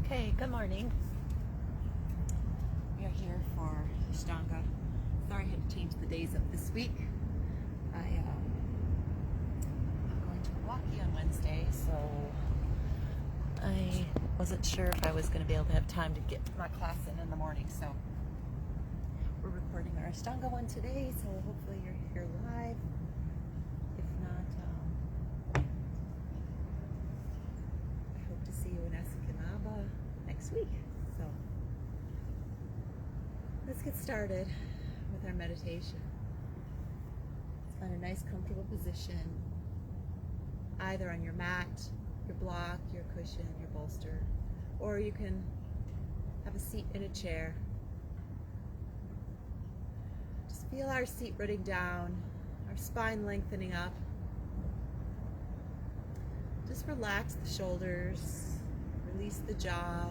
Okay, good morning. We are here for Ashtanga. Sorry I had to change the days up this week. I'm going to Milwaukee on Wednesday, so I wasn't sure if I was going to be able to have time to get my class in the morning, so we're recording our Ashtanga one today, so hopefully you're here live. If not, I hope to see you in Ashtanga next week. So let's get started with our meditation. Let's find a nice comfortable position, either on your mat, your block, your cushion, your bolster, or you can have a seat in a chair. Just feel our seat rooting down, our spine lengthening up. Just relax the shoulders, release the jaw.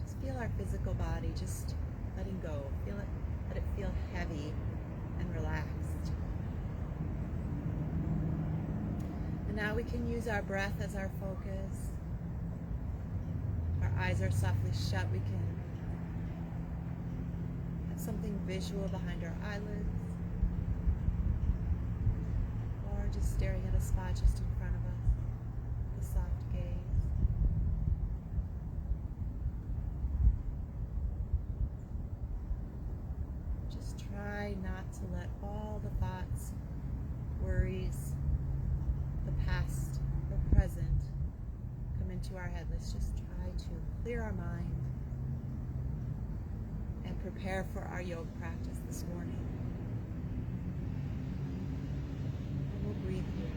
Just feel our physical body just letting go. Feel it, let it feel heavy and relaxed. And now we can use our breath as our focus. Our eyes are softly shut. We can have something visual behind our eyelids, or just staring at a spot just in front of us, with a soft gaze. Just try not to let all the thoughts, worries, the past or present come into our head. Let's just try to clear our mind and prepare for our yoga practice this morning. And we'll breathe here.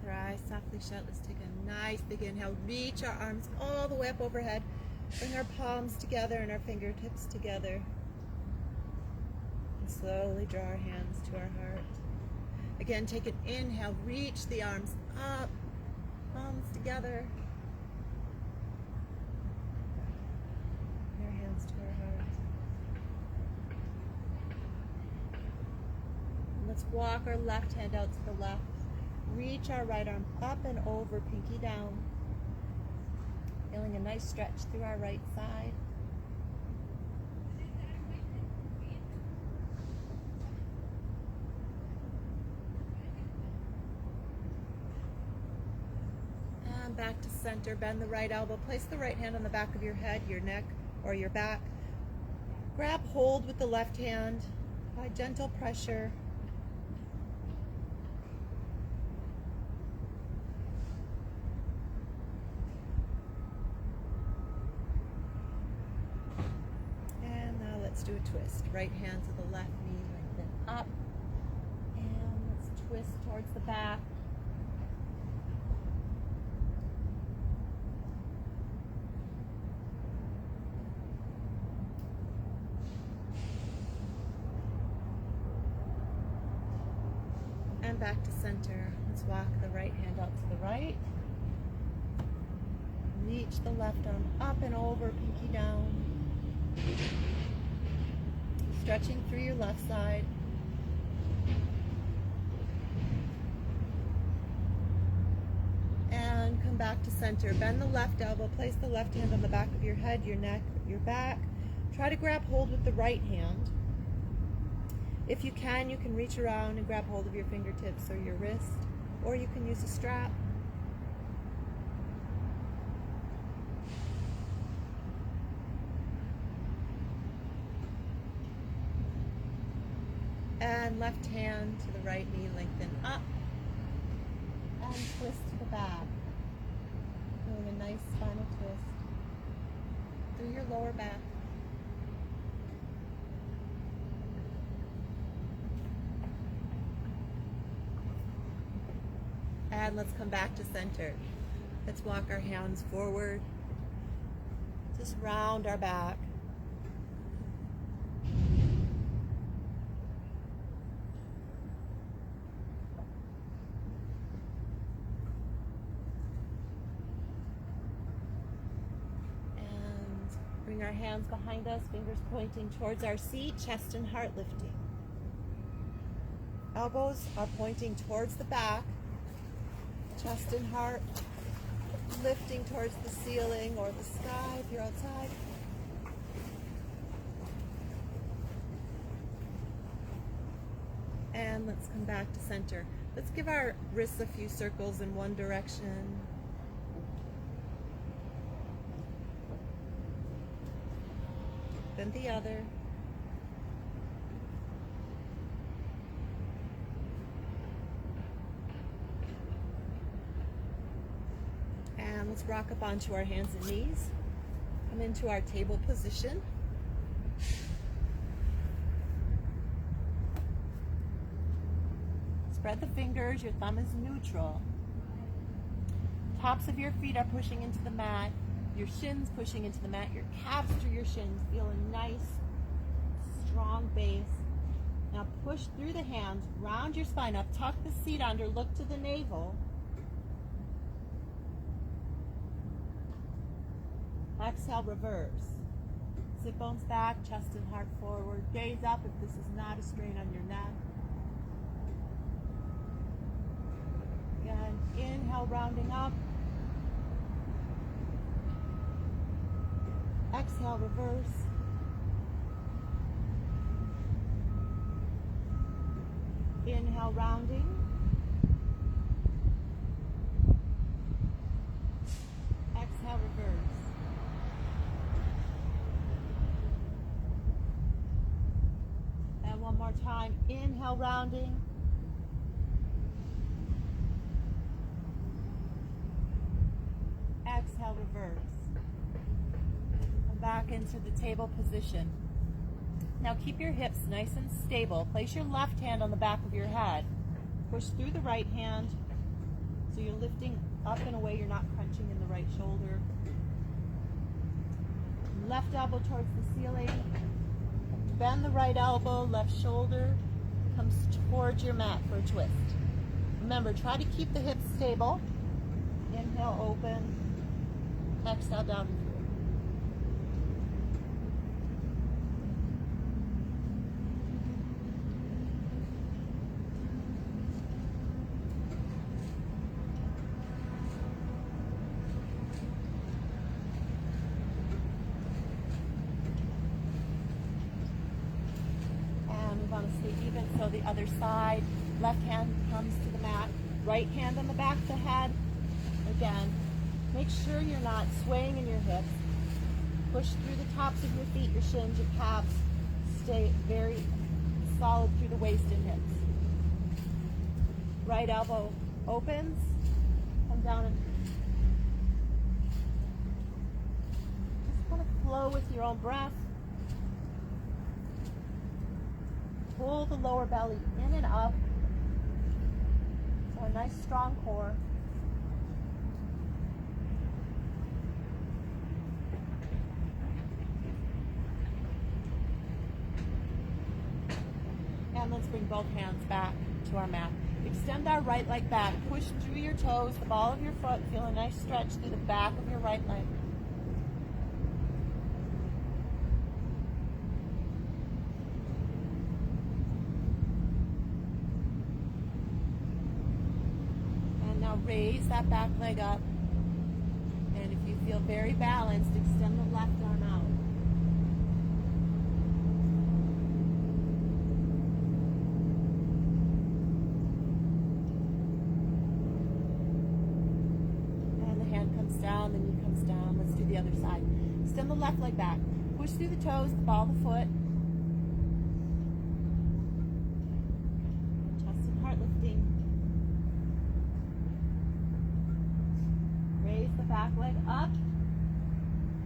With our eyes softly shut, let's take a nice big inhale. Reach our arms all the way up overhead. Bring our palms together and our fingertips together. And slowly draw our hands to our heart. Again, take an inhale. Reach the arms up. Palms together. Bring our hands to our heart. And let's walk our left hand out to the left. Reach our right arm up and over, pinky down. Feeling a nice stretch through our right side. And back to center. Bend the right elbow. Place the right hand on the back of your head, your neck, or your back. Grab hold with the left hand. Apply gentle pressure. Let's do a twist. Right hand to the left knee, lengthen up. And let's twist towards the back. And back to center. Let's walk the right hand out to the right. Reach the left arm up and over, pinky down. Stretching through your left side. And come back to center. Bend the left elbow. Place the left hand on the back of your head, your neck, your back. Try to grab hold with the right hand. If you can reach around and grab hold of your fingertips or your wrist, or you can use a strap. And left hand to the right knee, lengthen up. And twist to the back. Doing a nice spinal twist through your lower back. And let's come back to center. Let's walk our hands forward. Just round our back. Bring our hands behind us, fingers pointing towards our seat, chest and heart lifting. Elbows are pointing towards the back, chest and heart lifting towards the ceiling or the sky if you're outside. And let's come back to center. Let's give our wrists a few circles in one direction. Then the other. And let's rock up onto our hands and knees. Come into our table position. Spread the fingers, your thumb is neutral. Tops of your feet are pushing into the mat. Your shins pushing into the mat, your calves through your shins. Feel a nice, strong base. Now push through the hands, round your spine up, tuck the seat under, look to the navel. Exhale, reverse. Sit bones back, chest and heart forward. Gaze up if this is not a strain on your neck. Again, inhale, rounding up. Exhale, reverse. Inhale, rounding. Exhale, reverse. And one more time. Inhale, rounding. Exhale, reverse. Back into the table position. Now keep your hips nice and stable. Place your left hand on the back of your head. Push through the right hand. So you're lifting up in a way you're not crunching in the right shoulder. Left elbow towards the ceiling. Bend the right elbow, left shoulder comes towards your mat for a twist. Remember, try to keep the hips stable. Inhale, open. Exhale, down and through. Want to stay even, so the other side, left hand comes to the mat, right hand on the back of the head. Again, make sure you're not swaying in your hips. Push through the tops of your feet, your shins, your calves. Stay very solid through the waist and hips. Right elbow opens, come down and just kind of flow with your own breath. Pull the lower belly in and up. So a nice strong core. And let's bring both hands back to our mat. Extend our right leg back. Push through your toes, the ball of your foot. Feel a nice stretch through the back of your right leg. Raise that back leg up, and if you feel very balanced, extend the left arm out. And the hand comes down, the knee comes down. Let's do the other side. Extend the left leg back. Push through the toes, the ball of the foot. Chest and heart lifting. The back leg up.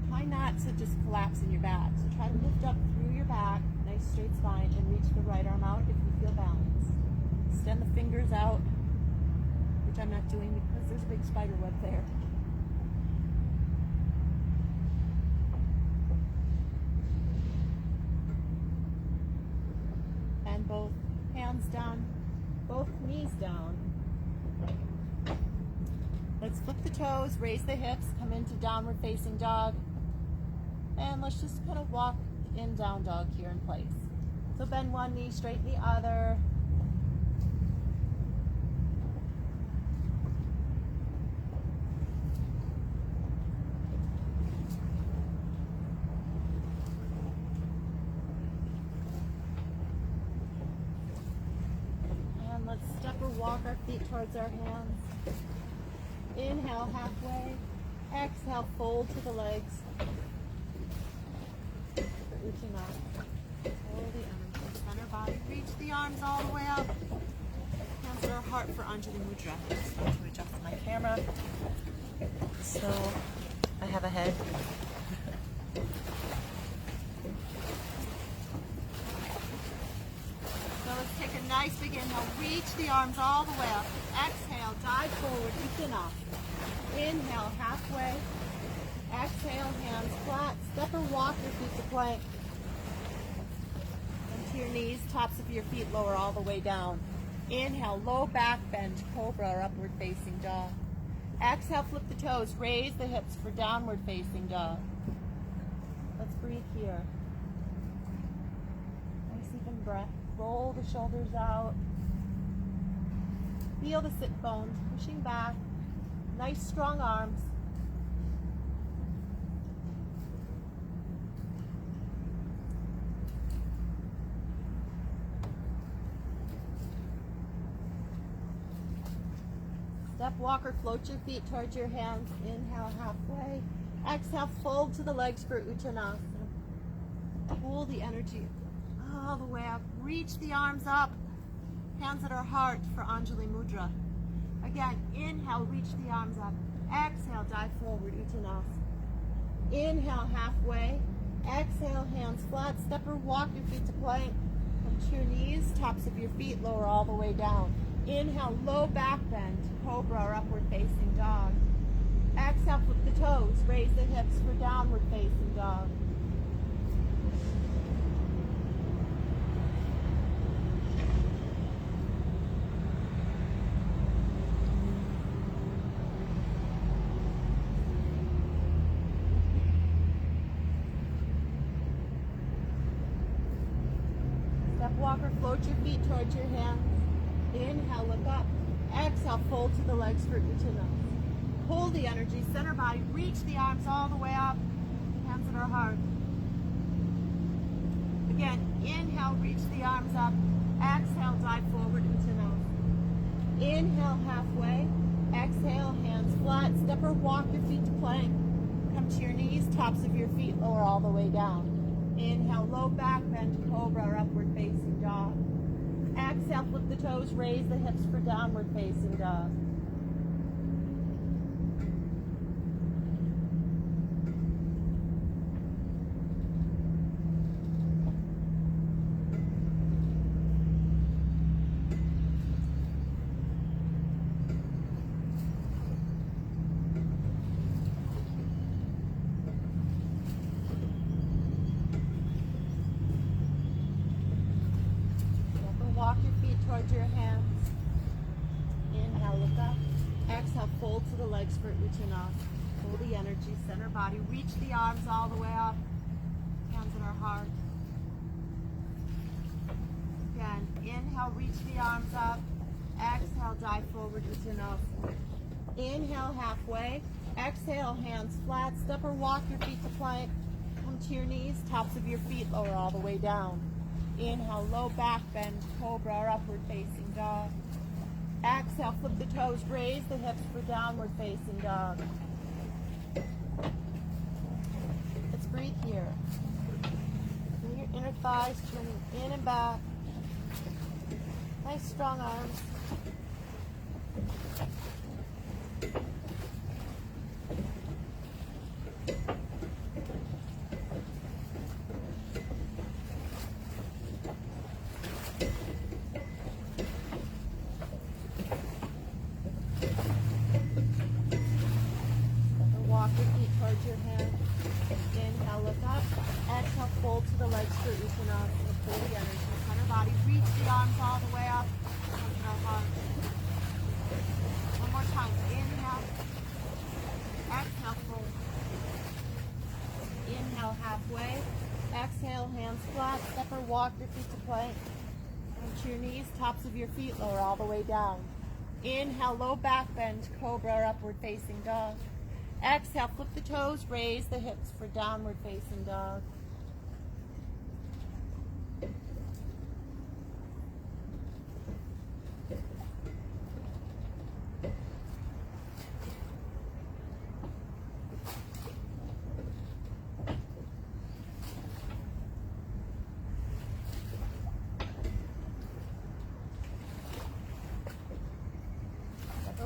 Try not to just collapse in your back. So try to lift up through your back, nice straight spine, and reach the right arm out if you feel balanced. Extend the fingers out, which I'm not doing because there's a big spider web there. And both hands down, both knees down. Let's flip the toes, raise the hips, come into downward facing dog. And let's just kind of walk in down dog here in place. So bend one knee, straighten the other. And let's step or walk our feet towards our hands. Inhale, halfway. Exhale, fold to the legs. Uttanasana. Hold the energy. Center body. Reach the arms all the way up. Hands at our heart for Anjali Mudra. I just need to adjust my camera. So, I have a head. So let's take a nice big inhale. Reach the arms all the way up. Exhale, dive forward, Uttanasana. Inhale, halfway. Exhale, hands flat. Step or walk your feet to plank. Into your knees, tops of your feet lower all the way down. Inhale, low back bend, cobra or upward facing dog. Exhale, flip the toes, raise the hips for downward facing dog. Let's breathe here. Nice even breath. Roll the shoulders out. Feel the sit bones pushing back. Nice strong arms. Step walker, float your feet towards your hands. Inhale, halfway. Exhale, fold to the legs for Uttanasana. Pull the energy all the way up. Reach the arms up. Hands at our heart for Anjali Mudra. Again, inhale, reach the arms up. Exhale, dive forward, Uttanasana. Inhale, halfway. Exhale, hands flat. Step or walk your feet to plank. Come to your knees, tops of your feet lower all the way down. Inhale, low back bend, cobra or upward facing dog. Exhale, flip the toes, raise the hips for downward facing dog. Step walker, float your feet towards your hands. Inhale, look up. Exhale, fold to the legs for Uttanasana. Hold the energy, center body, reach the arms all the way up. Hands at our heart. Again, inhale, reach the arms up. Exhale, dive forward, Uttanasana. Inhale, halfway. Exhale, hands flat. Step or walk your feet to plank. Come to your knees, tops of your feet lower all the way down. Inhale, low back bend, cobra or upward facing dog. Exhale, flip the toes, raise the hips for downward facing dog. Walk your feet towards your hands. Inhale, look up. Exhale, fold to the legs for Uttanasana. Hold the energy, center body. Reach the arms all the way up. Hands at our heart. Again, inhale, reach the arms up. Exhale, dive forward, Uttanasana. Inhale, halfway. Exhale, hands flat. Step or walk your feet to plank. Come to your knees, tops of your feet lower all the way down. Inhale, low back bend, cobra or upward facing dog. Exhale, flip the toes, raise the hips for downward facing dog. Let's breathe here. Bring your inner thighs turning in and back. Nice strong arms. Walk your feet towards your hands. Inhale, look up. Exhale, fold to the legs for Uttanasana. Pull the energy. Center body. Reach the arms all the way up. Come to our heart. One more time. Inhale. Exhale, fold. Inhale, halfway. Exhale, hands flat. Step or walk your feet to plank. Come to your knees. Tops of your feet lower all the way down. Inhale, low back bend, cobra or upward facing dog. Exhale, flip the toes, raise the hips for downward facing dog.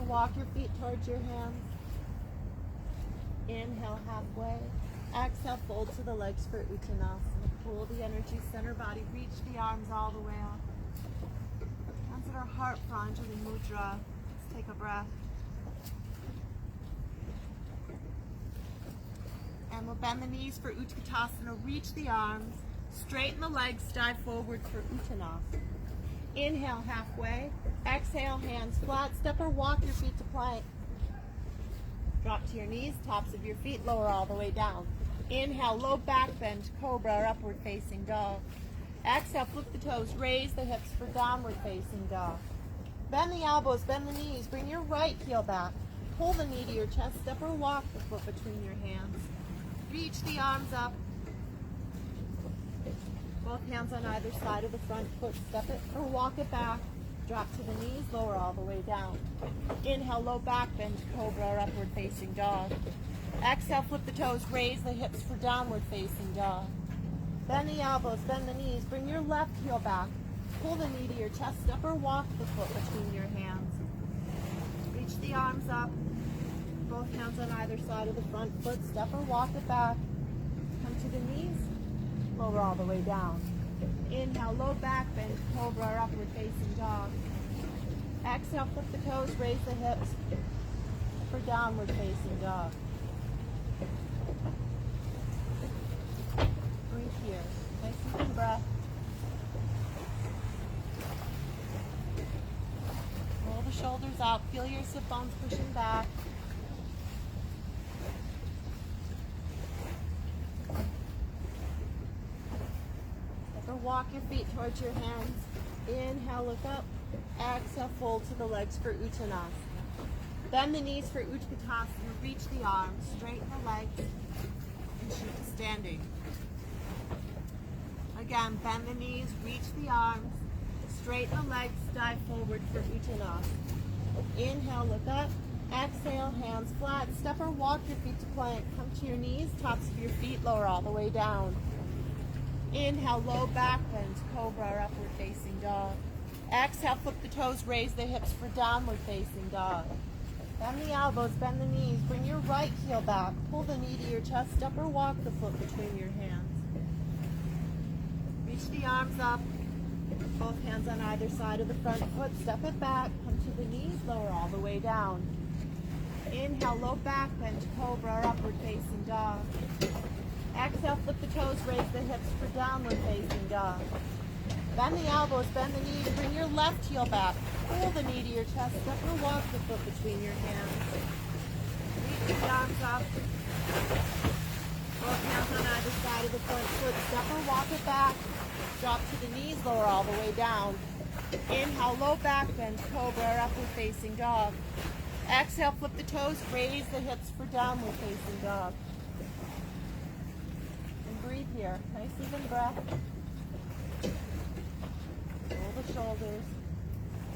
Walk your feet towards your hands. Inhale, halfway. Exhale, fold to the legs for Uttanasana. Pull the energy, center body. Reach the arms all the way up. Hands at our heart for Anjali Mudra. Let's take a breath. And we'll bend the knees for Utkatasana. Reach the arms. Straighten the legs. Dive forward for Uttanasana. Inhale, halfway. Exhale, hands flat. Step or walk your feet to plank. Drop to your knees, tops of your feet lower all the way down. Inhale, low back bend, cobra or upward facing dog. Exhale, flip the toes, raise the hips for downward facing dog. Bend the elbows, bend the knees, bring your right heel back. Pull the knee to your chest, step or walk the foot between your hands. Reach the arms up. Both hands on either side of the front foot, step it or walk it back. Drop to the knees, lower all the way down. Inhale, low back bend, cobra or upward facing dog. Exhale, flip the toes, raise the hips for downward facing dog. Bend the elbows, bend the knees, bring your left heel back. Pull the knee to your chest, step or walk the foot between your hands. Reach the arms up. Both hands on either side of the front foot, step or walk it back. Come to the knees, lower all the way down. Inhale, low back bend, cobra or upward facing dog. Exhale, flip the toes, raise the hips for downward facing dog. Breathe here. Nice even breath. Roll the shoulders out. Feel your sit bones pushing back. Or walk your feet towards your hands. Inhale, look up. Exhale, fold to the legs for Uttanasana. Bend the knees for Utkatasana. Reach the arms, straighten the legs, and shoot to standing. Again, bend the knees, reach the arms, straighten the legs, dive forward for Uttanasana. Inhale, look up. Exhale, hands flat. Step or walk your feet to plank. Come to your knees, tops of your feet, lower all the way down. Inhale, low back bend, cobra or upward facing dog. Exhale, flip the toes, raise the hips for downward facing dog. Bend the elbows, bend the knees, bring your right heel back, pull the knee to your chest, step or walk the foot between your hands. Reach the arms up, both hands on either side of the front foot, step it back, come to the knees, lower all the way down. Inhale, low back bend, cobra or upward facing dog. Exhale, flip the toes, raise the hips for downward facing dog. Bend the elbows, bend the knees, bring your left heel back. Pull the knee to your chest, step or walk the foot between your hands. Reach the arms up. Both hands on either side of the front foot, step or walk it back. Drop to the knees, lower all the way down. Inhale, low back bend, cobra or upward facing dog. Exhale, flip the toes, raise the hips for downward facing dog. Breathe here. Nice even breath. Roll the shoulders.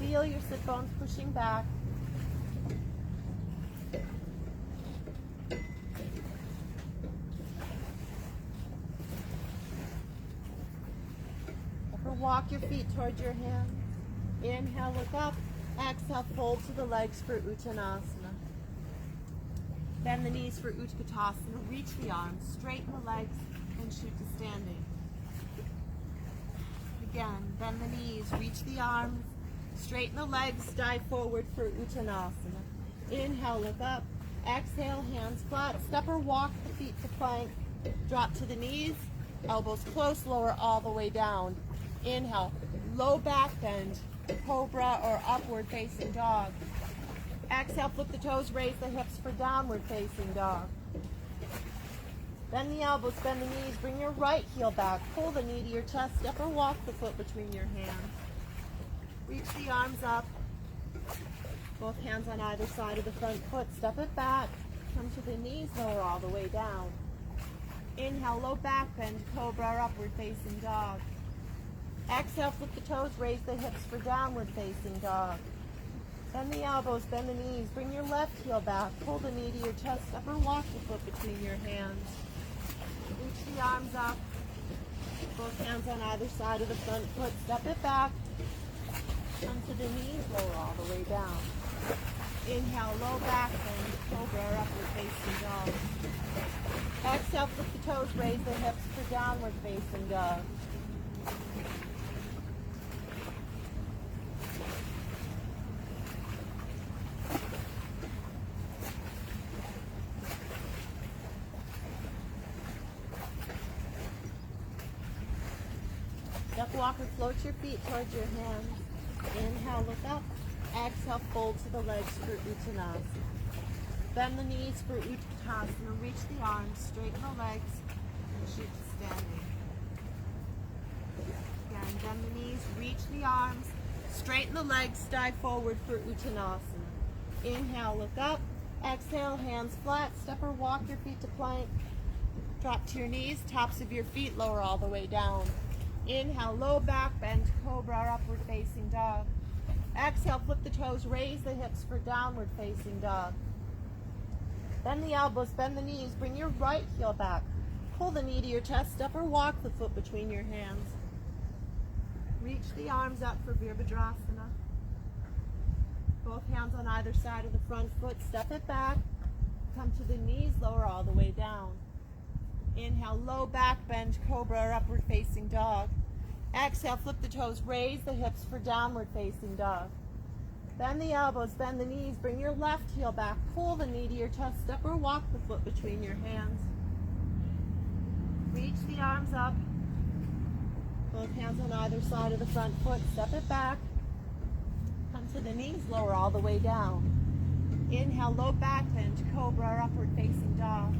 Feel your sit bones pushing back. Upper walk your feet towards your hands. Inhale, look up. Exhale, fold to the legs for Uttanasana. Bend the knees for Utkatasana. Reach the arms, straighten the legs, and shoot to standing. Again, bend the knees, reach the arms, straighten the legs, dive forward for Uttanasana. Inhale, look up. Exhale, hands flat. Step or walk the feet to plank. Drop to the knees, elbows close, lower all the way down. Inhale, low back bend, cobra or upward facing dog. Exhale, flip the toes, raise the hips for downward facing dog. Bend the elbows, bend the knees, bring your right heel back, pull the knee to your chest, step or walk the foot between your hands. Reach the arms up, both hands on either side of the front foot, step it back, come to the knees, lower all the way down. Inhale, low back bend, cobra or upward facing dog. Exhale, flip the toes, raise the hips for downward facing dog. Bend the elbows, bend the knees, bring your left heel back, pull the knee to your chest, step or walk the foot between your hands. Reach the arms up, both hands on either side of the front foot, step it back, come to the knees, lower all the way down. Inhale, low back bend, cobra or upward facing dog. Exhale, flip the toes, raise the hips for downward facing dog. Step walk or float your feet towards your hands. Inhale, look up. Exhale, fold to the legs for Uttanasana. Bend the knees for Utkatasana. Reach the arms, straighten the legs, and shoot to standing. Again, bend the knees, reach the arms, straighten the legs, dive forward for Uttanasana. Inhale, look up. Exhale, hands flat. Step or walk your feet to plank. Drop to your knees, tops of your feet, lower all the way down. Inhale, low back bend, cobra or upward facing dog. Exhale, flip the toes, raise the hips for downward facing dog. Bend the elbows, bend the knees, bring your right heel back. Pull the knee to your chest, step or walk the foot between your hands. Reach the arms up for Virabhadrasana. Both hands on either side of the front foot, step it back. Come to the knees, lower all the way down. Inhale, low back bend, cobra or upward facing dog. Exhale, flip the toes, raise the hips for downward facing dog. Bend the elbows, bend the knees, bring your left heel back, pull the knee to your chest, step or walk the foot between your hands. Reach the arms up, both hands on either side of the front foot, step it back, come to the knees, lower all the way down. Inhale, low back bend, cobra or upward facing dog.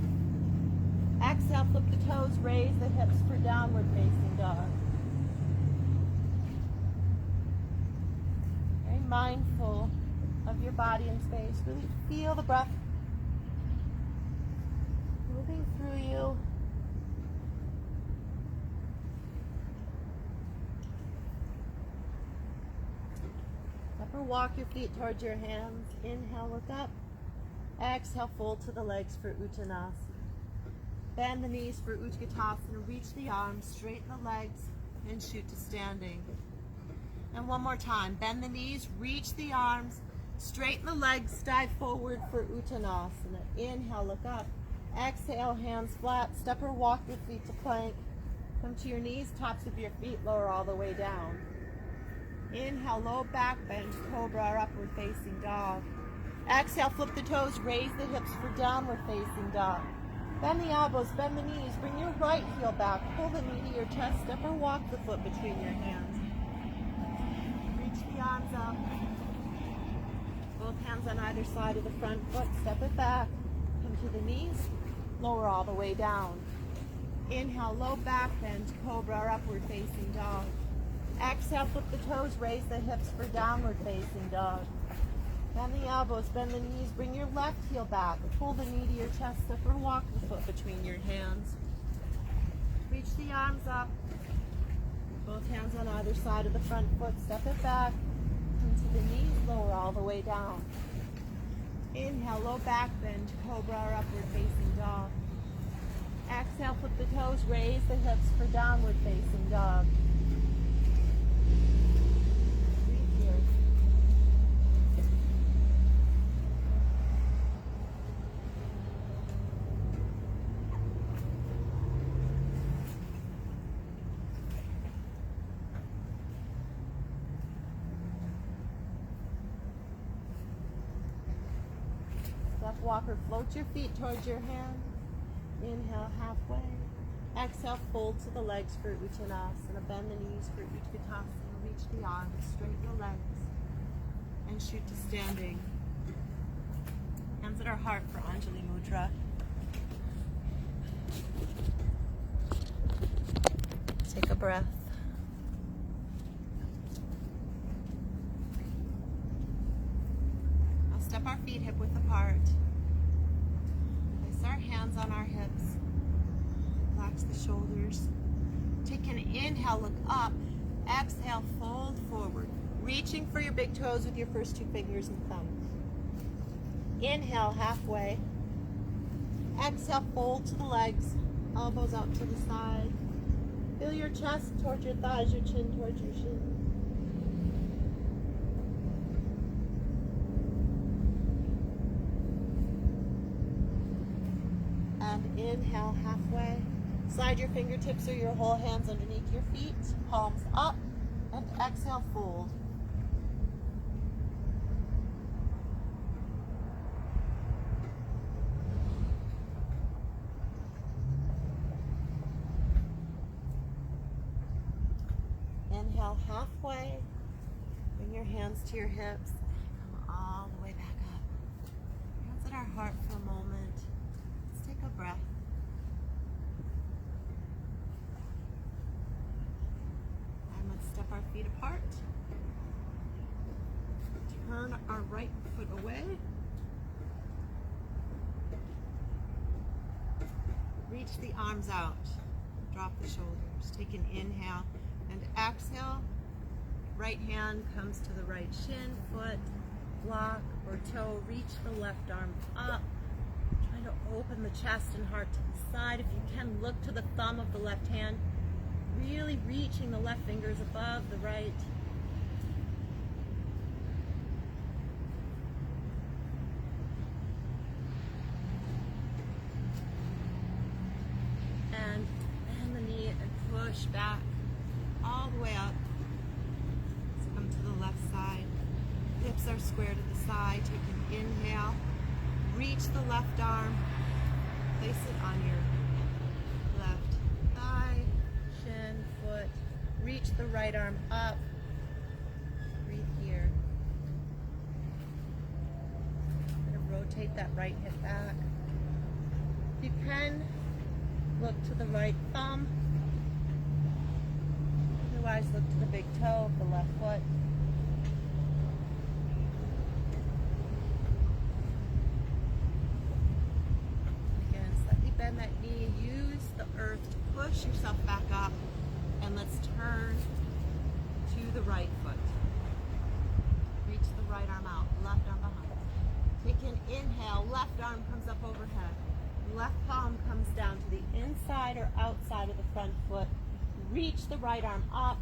Exhale, flip the toes, raise the hips for downward facing dog. Very mindful of your body and space. Really feel the breath moving through you. Step or walk your feet towards your hands. Inhale, look up. Exhale, fold to the legs for Uttanasana. Bend the knees for Utkatasana. Reach the arms, straighten the legs, and shoot to standing. And one more time. Bend the knees, reach the arms, straighten the legs, dive forward for Uttanasana. Inhale, look up. Exhale, hands flat. Step or walk your feet to plank. Come to your knees, tops of your feet, lower all the way down. Inhale, low back bend, cobra or upward facing dog. Exhale, flip the toes, raise the hips for downward facing dog. Bend the elbows, bend the knees, bring your right heel back, pull the knee to your chest, step or walk the foot between your hands. Reach the arms up. Both hands on either side of the front foot, step it back. Come to the knees, lower all the way down. Inhale, low back bend, cobra or upward facing dog. Exhale, flip the toes, raise the hips for downward facing dog. Bend the elbows, bend the knees, bring your left heel back, pull the knee to your chest, step or walk the foot between your hands. Reach the arms up, both hands on either side of the front foot, step it back, come to the knees, lower all the way down. Inhale, low back bend, cobra or upward facing dog. Exhale, flip the toes, raise the hips for downward facing dog. Breathe here. Step walker, float your feet towards your hands. Inhale, halfway. Exhale, fold to the legs for Uttanasana. Bend the knees for Utkatasana. Reach the arms, straighten the legs, and shoot to standing. Hands at our heart for Anjali Mudra. Take a breath. Now step our feet hip width apart. Place our hands on our hips. Relax the shoulders. Take an inhale, look up. Exhale, fold forward. Reaching for your big toes with your first two fingers and thumb. Inhale, halfway. Exhale, fold to the legs. Elbows out to the side. Feel your chest towards your thighs, your chin towards your shin. And inhale, halfway. Slide your fingertips or your whole hands underneath your feet, palms up, and exhale, fold. Inhale, halfway. Bring your hands to your hips. Come all the way back up. Hands at our heart for a moment. Let's take a breath. Step our feet apart. Turn our right foot away. Reach the arms out. Drop the shoulders. Take an inhale and exhale. Right hand comes to the right shin, foot, block, or toe. Reach the left arm up. Trying to open the chest and heart to the side. If you can, look to the thumb of the left hand. Really reaching the left fingers above the right. And bend the knee and push back all the way up. So come to the left side. Hips Hips are square to the side. Take an inhale. Reach the left arm. Place it on your left thigh, shin, foot. Reach the right arm up. Breathe here. Rotate that right hip back. If you can, look to the right thumb. Otherwise, look to the big toe of the left foot. Again, slightly bend that knee. Use the earth to push yourself back up. And let's turn to the right foot. Reach the right arm out, left arm behind. Take an inhale, left arm comes up overhead. Left palm comes down to the inside or outside of the front foot. Reach the right arm up.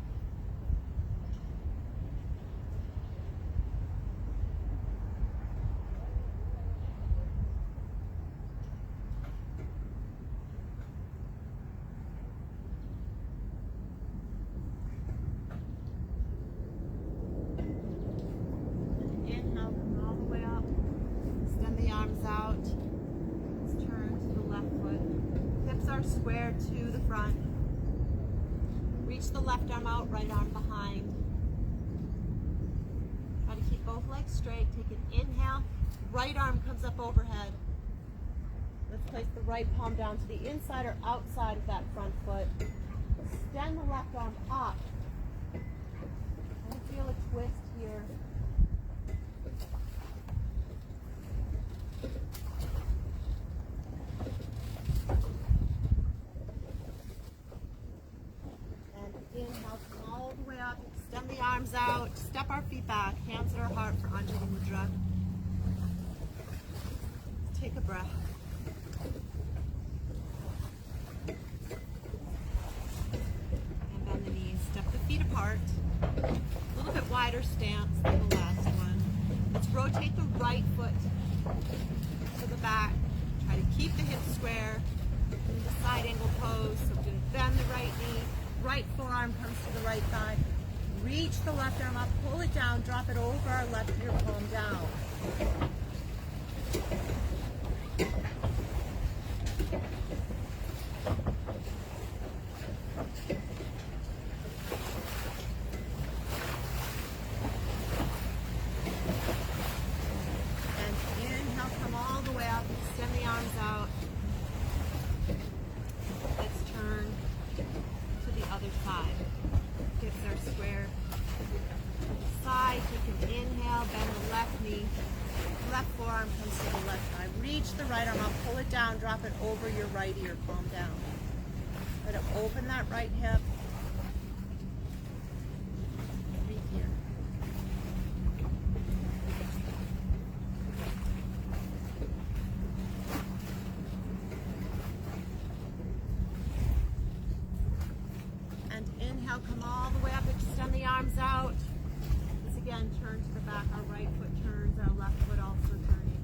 Inhale, come all the way up. Extend the arms out. Let's turn to the left foot. Hips are square to the front. Reach the left arm out, right arm behind. Try to keep both legs straight. Take an inhale. Right arm comes up overhead. Let's place the right palm down to the inside or outside of that front foot. Extend the left arm up. I feel a twist here. Inhale, come all the way up, extend the arms out, step our feet back, hands at our heart for Anjali Mudra. Take a breath. And bend the knees, step the feet apart. A little bit wider stance than the last one. Let's rotate the right foot to the back. Try to keep the hips square in the side angle pose. So we're going to bend the right knee. Right forearm comes to the right thigh. Reach the left arm up, pull it down, drop it over our left ear, palm down. And inhale, come all the way up, extend the arms out. Let's turn to the other side. Hips are square. Side, take an inhale, bend the left knee. Left forearm comes to the left thigh. Reach the right arm up, pull it down, drop it over your right ear, palm down. Let it open that right hip. Breathe here. And inhale, come all the way up, extend the arms out. This again, turn to the back, our right foot turns, our left foot also turning.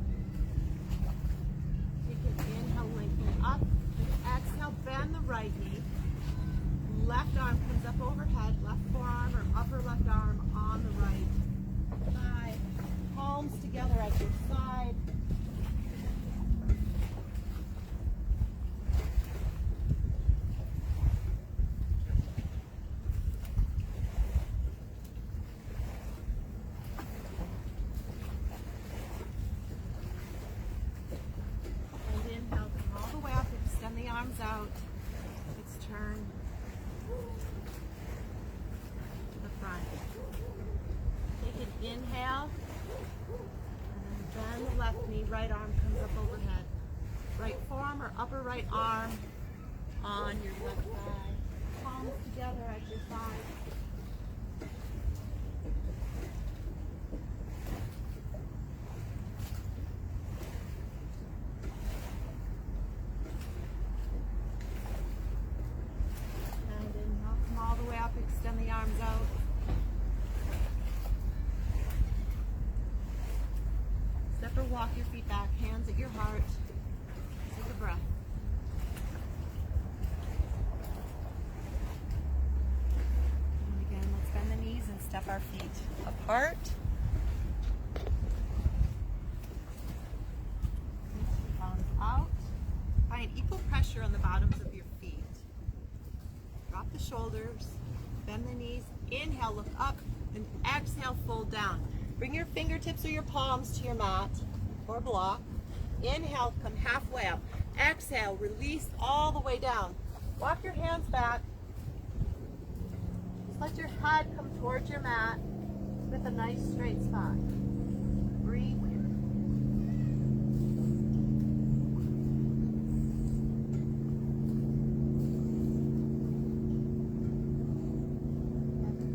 Take an inhale, lengthen up. Exhale, bend the right knee. Left arm comes up overhead, left forearm or upper left arm on the right thigh. Palms together at your side. And inhale, come all the way up, extend the arms out. Let's turn to the front. Take an inhale, and then bend the left knee, right arm comes up overhead. Right forearm or upper right arm on your left thigh. Palms together at your side. And inhale, come all the way up, extend the arms out. Step or walk your feet back, hands at your heart. Take a breath. And again, let's bend the knees and step our feet apart. shoulders, bend the knees. Inhale, look up, and exhale, fold down. Bring your fingertips or your palms to your mat or block. Inhale, come halfway up. Exhale, release all the way down. Walk your hands back. Just let your head come towards your mat with a nice straight spine. Breathe.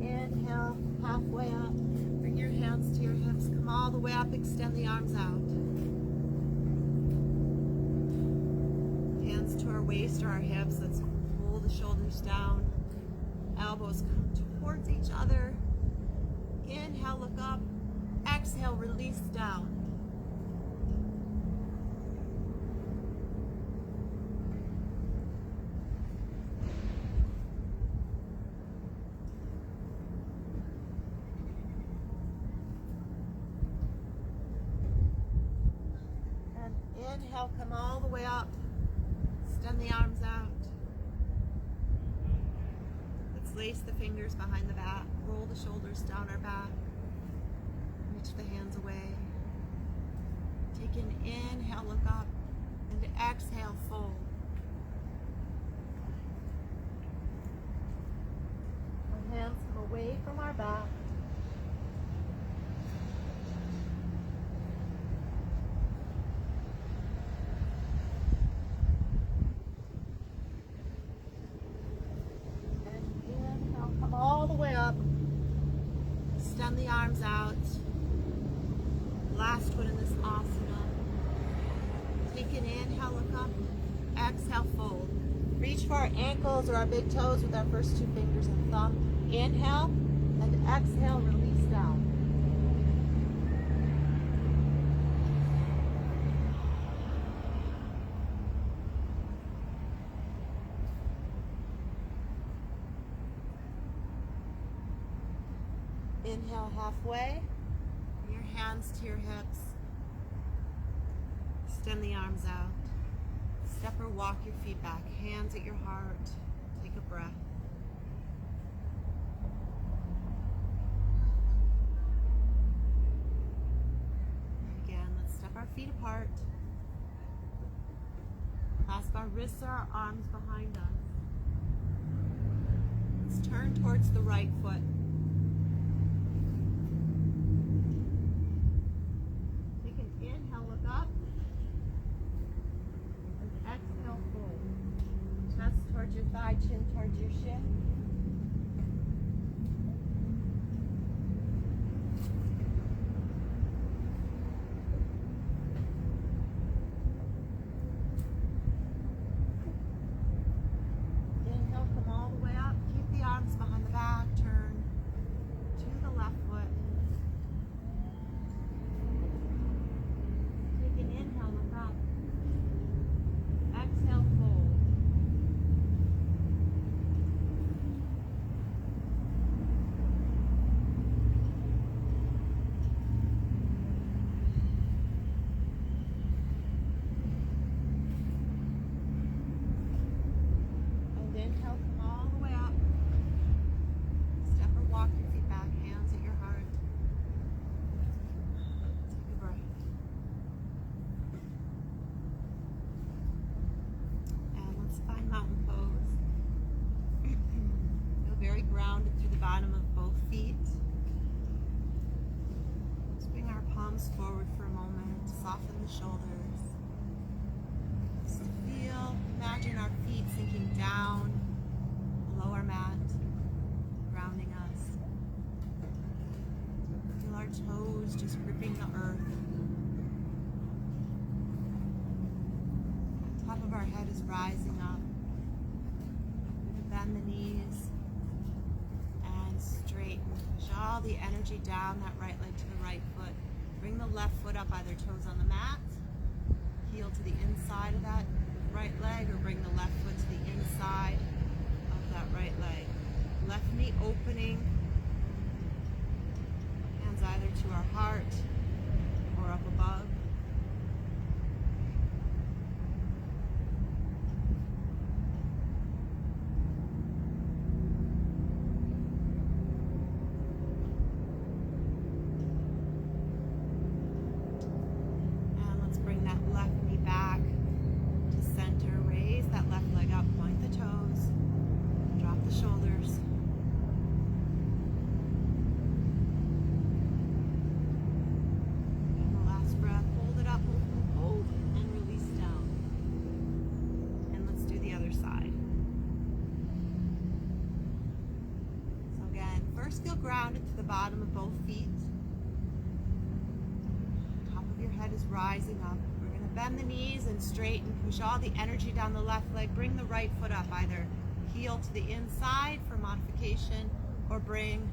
Inhale, halfway up. Bring your hands to your hips. Come all the way up. Extend the arms out. Hands to our waist or our hips. Let's pull the shoulders down. Elbows come towards each other. Inhale, look up. Exhale, release down. Inhale, come all the way up. Extend the arms out. Let's lace the fingers behind the back. Roll the shoulders down our back. Reach the hands away. Take an inhale, look up. And exhale, fold. Our hands come away from our back. All the way up. Extend the arms out. Last one in this asana. Take an inhale, look up. Exhale, fold. Reach for our ankles or our big toes with our first two fingers and thumb. Inhale and exhale, release down. Inhale halfway. Bring your hands to your hips. Extend the arms out. Step or walk your feet back. Hands at your heart. Take a breath. Again, let's step our feet apart. Clasp our wrists or our arms behind us. Let's turn towards the right foot. Inhale, look up, and exhale, fold. Chest towards your thigh, chin towards your shin. Inhale, come all the way up. Keep the arms behind the back. Turn to the left foot. Inhale, look up. Exhale, fold. And inhale, come all the way up. Step or walk your feet back, hands at your heart. Take a breath. Find mountain pose. Feel very grounded through the bottom of both feet. Let's bring our palms forward for a moment. Soften the shoulders. Just feel, imagine our feet sinking down below our mat, grounding us. Feel our toes just gripping the earth. Top of our head is rising up. Bend the knees and straighten. Push all the energy down that right leg to the right foot. Bring the left foot up, either toes on the mat, heel to the inside of that right leg, or bring the left foot to the inside of that right leg. Left knee opening. Hands either to our heart or up above. feel grounded to the bottom of both feet. Top of your head is rising up. We're going to bend the knees and straighten. Push all the energy down the left leg. Bring the right foot up. Either heel to the inside for modification, or bring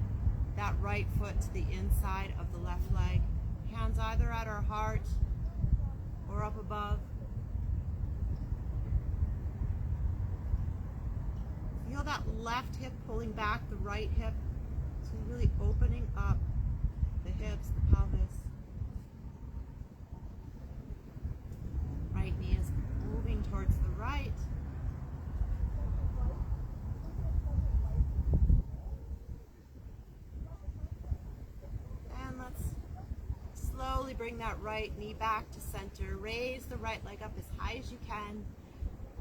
that right foot to the inside of the left leg. Hands either at our heart or up above. Feel that left hip pulling back the right hip. So really opening up the hips, the pelvis. Right knee is moving towards the right. And let's slowly bring that right knee back to center. Raise the right leg up as high as you can.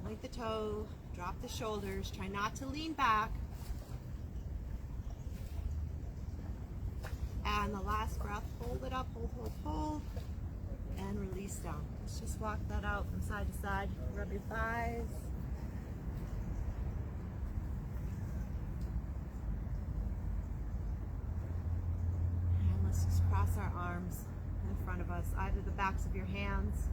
Point the toe, drop the shoulders. Try not to lean back. And the last breath, hold it up, hold, and release down. Let's just walk that out from side to side. Rub your thighs. And let's just cross our arms in front of us. Either the backs of your hands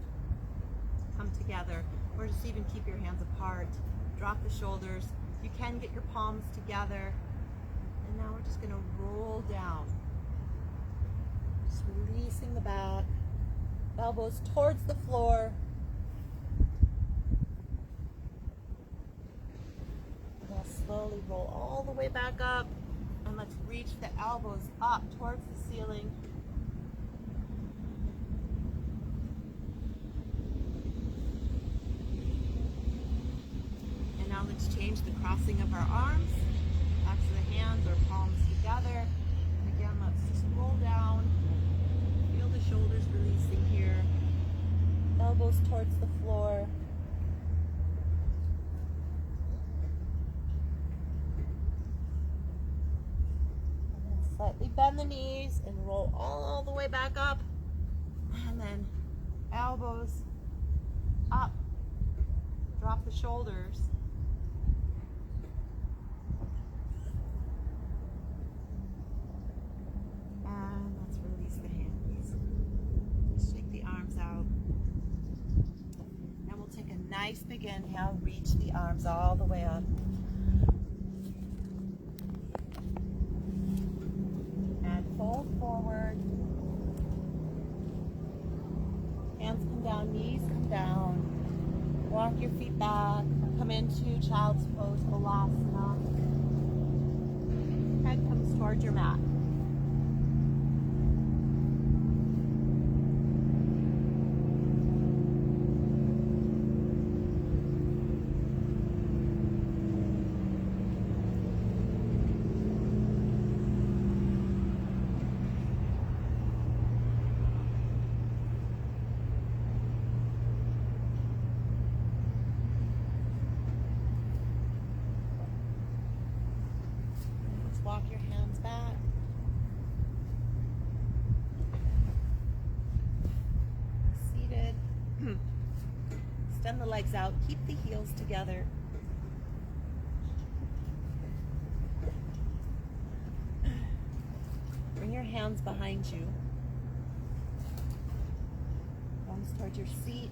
come together, or just even keep your hands apart. Drop the shoulders. You can get your palms together. And now we're just going to roll down. Just releasing the back. Elbows towards the floor. Now slowly roll all the way back up. And let's reach the elbows up towards the ceiling. And now let's change the crossing of our arms. Backs of the hands or palms together. And again, let's just roll down. Feel the shoulders releasing here. Elbows towards the floor. And then slightly bend the knees and roll all the way back up. And then elbows up. Drop the shoulders. And let's release the hands. Just shake the arms out. And we'll take a nice big inhale. Reach the arms all the way up. And fold forward. Hands come down, knees come down. Walk your feet back. Come into child's pose, Balasana. Head comes towards your mat. Walk your hands back. Seated. Extend the legs out. Keep the heels together. Bring your hands behind you. Thumbs towards your seat.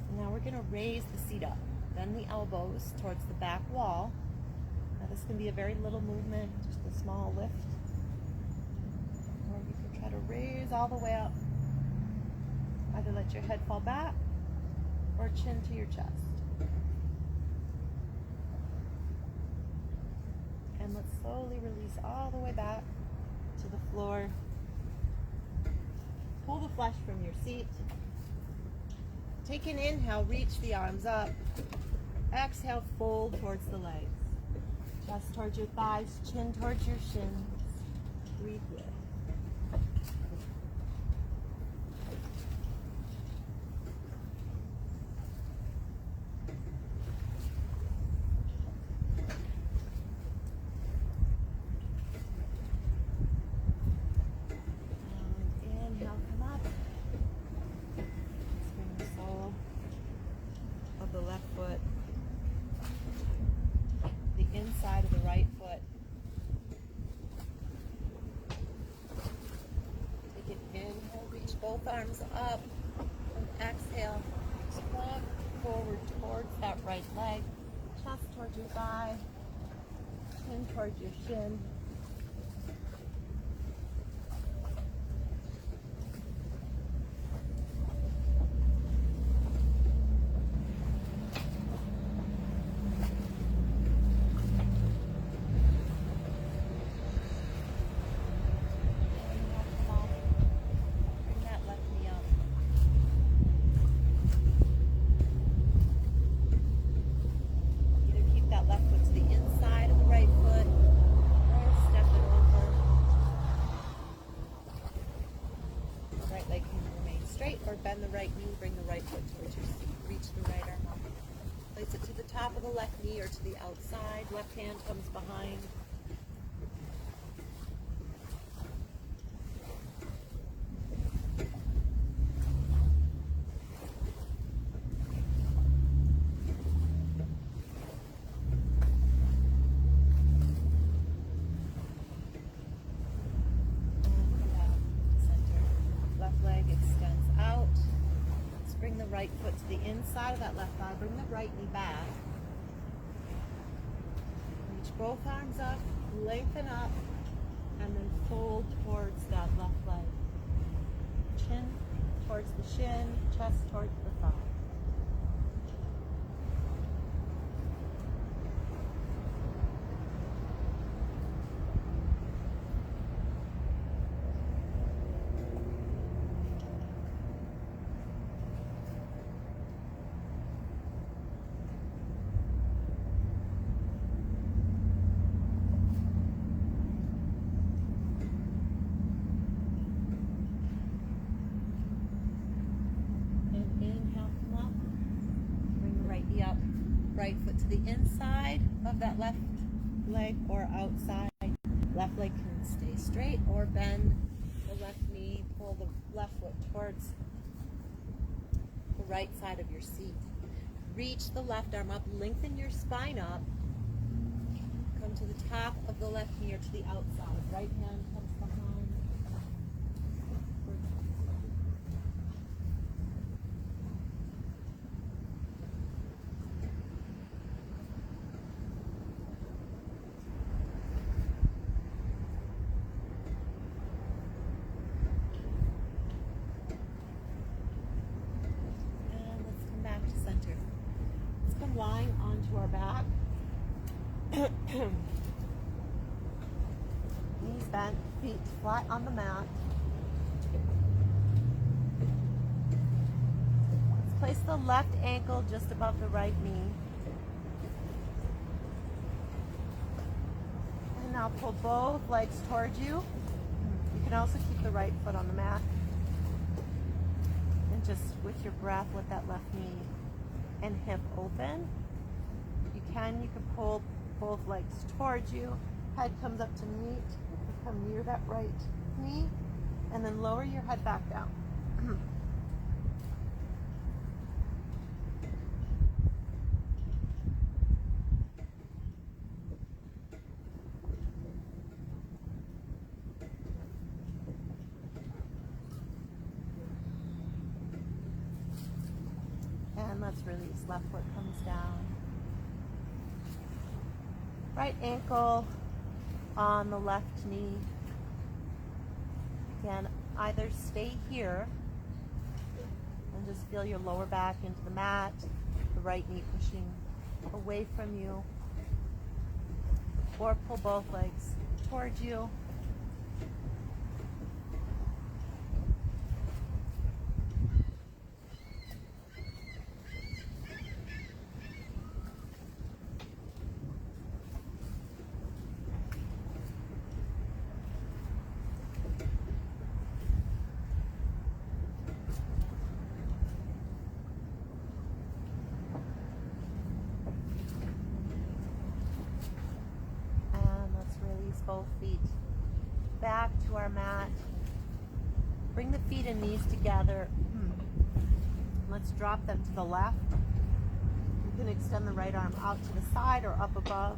And now we're going to raise the seat up. Bend the elbows towards the back wall. Now this can be a very little movement, just a small lift. Or you can try to raise all the way up. Either let your head fall back or chin to your chest. And let's slowly release all the way back to the floor. Pull the flesh from your seat. Take an inhale, reach the arms up. Exhale, fold towards the legs. Chest towards your thighs, chin towards your shins. Breathe here. And inhale, come up. Let's bring the sole of the left foot, inside of the right foot both arms up. And exhale, walk forward towards that right leg. Chest towards your thigh. Chin towards your shin. Or bend the right knee, bring the right foot towards your seat. Reach the right arm up. Place it to the top of the left knee or to the outside. Left hand comes behind. Bring the right foot to the inside of that left thigh. Bring the right knee back. Reach both arms up, lengthen up, and then fold towards that left leg. Chin towards the shin, chest towards the thigh. Right foot to the inside of that left leg or outside. Left leg can stay straight or bend the left knee. Pull the left foot towards the right side of your seat. Reach the left arm up. Lengthen your spine up. Come to the top of the left knee or to the outside. Right hand comes behind. Lying onto our back. Knees bent, feet flat on the mat. Let's place the left ankle just above the right knee. And now pull both legs towards you. You can also keep the right foot on the mat. And just with your breath, let that left knee and hip open. You can pull both legs towards you. Head comes up to meet. You come near that right knee. And then lower your head back down. And let's release. Left foot comes down. Right ankle on the left knee. Again, either stay here and just feel your lower back into the mat, the right knee pushing away from you, or pull both legs towards you. Both feet back to our mat. Bring the feet and knees together. Let's drop them to the left. You can extend the right arm out to the side or up above.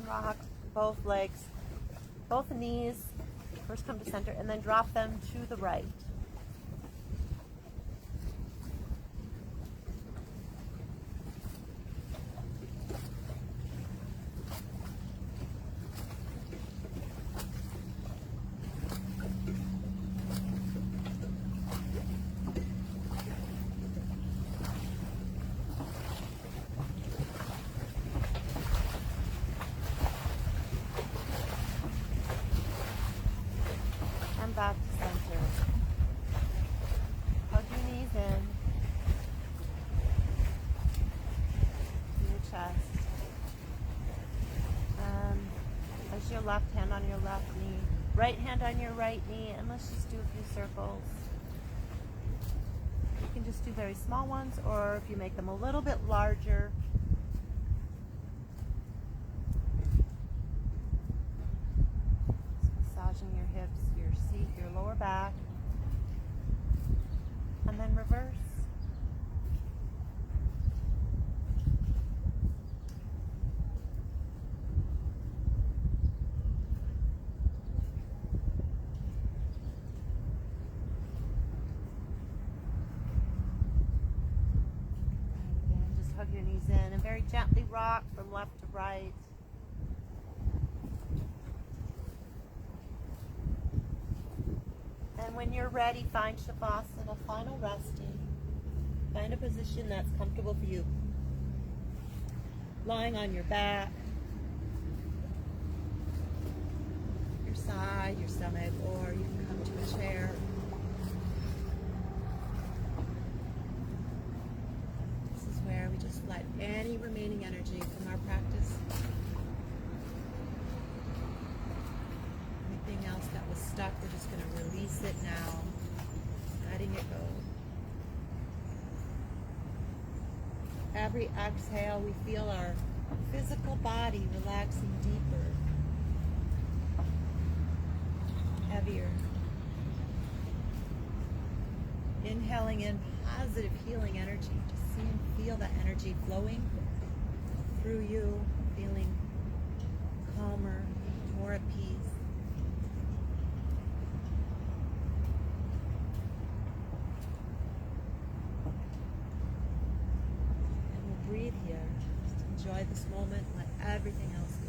Rock both legs, both knees. First come to center and then drop them to the right. Back to center. Hug your knees in. To your chest. Place your left hand on your left knee. Right hand on your right knee. And let's just do a few circles. You can just do very small ones, or if you make them a little bit larger, massaging your hips, your seat, your lower back, and then reverse. And again, just hug your knees in and very gently rock from left to right. And when you're ready, find Shavasana, final resting. Find a position that's comfortable for you. Lying on your back, your side, your stomach, or you can come to a chair. This is where we just let any remaining energy from our practice, anything else that was stuck, we're just going to release it now, letting it go. Every exhale, we feel our physical body relaxing deeper, heavier. Inhaling in positive healing energy. Just see and feel that energy flowing through you, feeling calmer, more at peace. Breathe here. Just enjoy this moment. Let everything else go.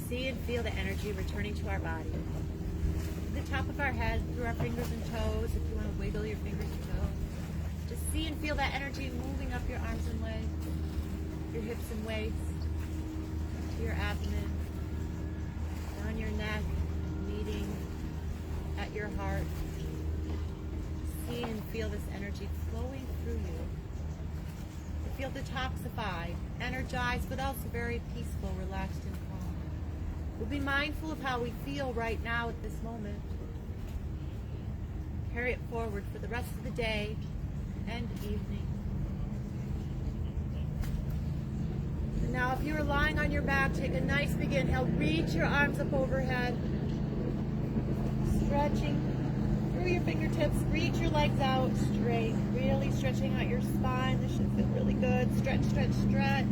See and feel the energy returning to our body. The top of our head, through our fingers and toes, if you want to wiggle your fingers and toes. Just see and feel that energy moving up your arms and legs, your hips and waist, to your abdomen, down your neck, meeting at your heart. See and feel this energy flowing through you. Feel detoxified, energized, but also very peaceful, relaxed, and calm. We'll be mindful of how we feel right now at this moment. Carry it forward for the rest of the day and evening. And now if you are lying on your back, take a nice big inhale. Reach your arms up overhead. Stretching through your fingertips. Reach your legs out straight. Really stretching out your spine. This should feel really good. Stretch, stretch, stretch.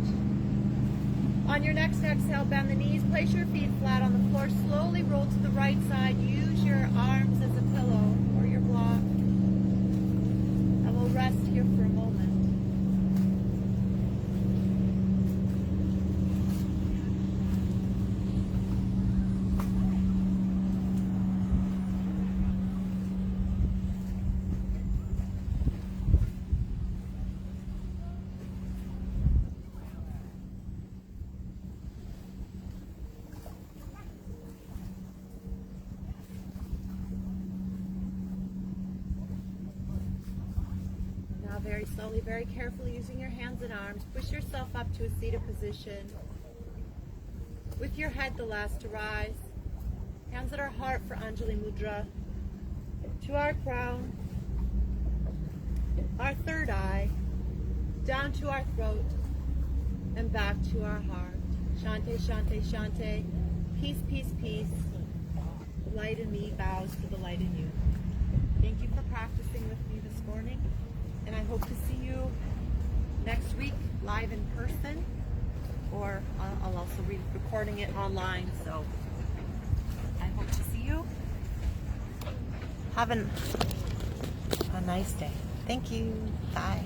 On your next exhale, bend the knees. Place your feet flat on the floor. Slowly roll to the right side. Use your arms as a pillow or your block. And we'll rest here for a moment. Very slowly, very carefully, using your hands and arms, push yourself up to a seated position. With your head the last to rise. Hands at our heart for Anjali Mudra. To our crown. our third eye, down to our throat, and back to our heart. Shante, shante, shante. Peace, peace, peace. The light in me bows to the light in you. Thank you for practicing with me this morning, and I hope to see you next week live in person, or I'll also be recording it online, so I hope to see you. Have a nice day. Thank you. Bye.